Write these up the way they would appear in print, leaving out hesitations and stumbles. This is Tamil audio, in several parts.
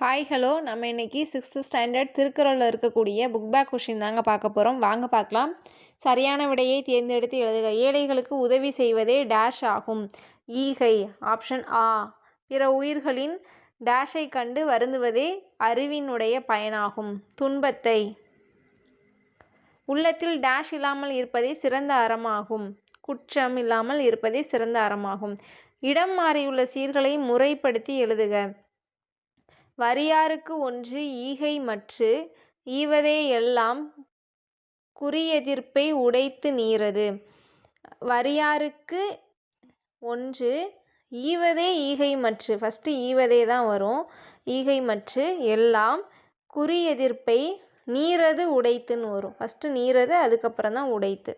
ஹாய் ஹலோ நம்ம இன்றைக்கி 6th ஸ்டாண்டர்ட் திருக்குறளில் இருக்கக்கூடிய புக் பேக் கொஷின் தாங்க பார்க்க போகிறோம். வாங்க பார்க்கலாம். சரியான விடையை தேர்ந்தெடுத்து எழுதுக. ஏழைகளுக்கு உதவி செய்வதே டேஷ் ஆகும். ஈகை. ஆப்ஷன் ஆ. பிற உயிர்களின் டேஷை கண்டு வருந்துவதே அறிவினுடைய பயனாகும். துன்பத்தை. உள்ளத்தில் டேஷ் இல்லாமல் இருப்பதே சிறந்த அறமாகும். குற்றம் இல்லாமல் இருப்பதே சிறந்த அறமாகும். இடம் மாறியுள்ள சீர்களை முறைப்படுத்தி எழுதுக. வரியாருக்கு ஒன்று ஈகை மற்று ஈவதே எல்லாம் குறியெதிர்ப்பை உடைத்து நீரது. வரியாருக்கு ஒன்று ஈவதே ஈகை மற்று. ஃபஸ்ட்டு ஈவதே தான் வரும். ஈகை மற்று எல்லாம் குறியெதிர்ப்பை நீரது உடைத்துன்னு வரும். ஃபஸ்ட்டு நீரது, அதுக்கப்புறம் தான் உடைத்து.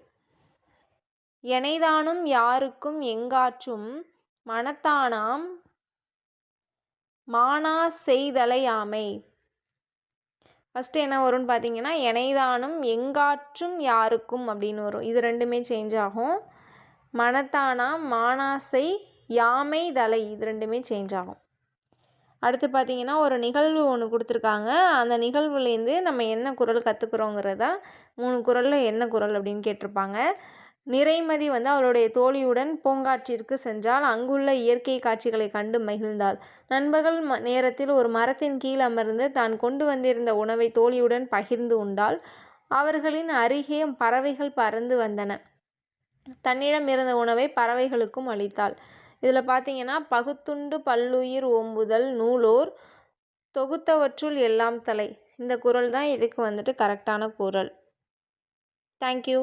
எனைதானும் யாருக்கும் எங்காற்றும் மனத்தானாம் மானா செய்தலையாமை. ஃபஸ்ட்டு என்ன வரும்னு பார்த்தீங்கன்னா, எனைதானும் எங்காற்றும் யாருக்கும் அப்படின்னு வரும். இது ரெண்டுமே சேஞ்ச் ஆகும். மனத்தானாம் மானாசை யாமை தலை, இது ரெண்டுமே சேஞ்ச் ஆகும். அடுத்து பார்த்தீங்கன்னா, ஒரு நிகழ்வு ஒன்று கொடுத்துருக்காங்க. அந்த நிகழ்வுலேருந்து நம்ம என்ன குறள் கற்றுக்குறோங்கிறதா 3 குறளில் என்ன குறள் அப்படின்னு கேட்டிருப்பாங்க. நிறைமதி அவளுடைய தோழியுடன் பூங்காற்றிற்கு சென்றால் அங்குள்ள இயற்கை காட்சிகளை கண்டு மகிழ்ந்தாள். நண்பகல் நேரத்தில் ஒரு மரத்தின் கீழ் அமர்ந்து தான் கொண்டு வந்திருந்த உணவை தோழியுடன் பகிர்ந்து உண்டாள். அவர்களின் அருகே பறவைகள் பறந்து வந்தன. தன்னிடம் இருந்த உணவை பறவைகளுக்கும் அளித்தாள். இதில் பார்த்தீங்கன்னா, பகுத்துண்டு பல்லுயிர் ஓம்புதல் நூலோர் தொகுத்தவற்றுள் எல்லாம் தலை. இந்த குறள் தான் இதுக்கு கரெக்டான குறள். தேங்க்யூ.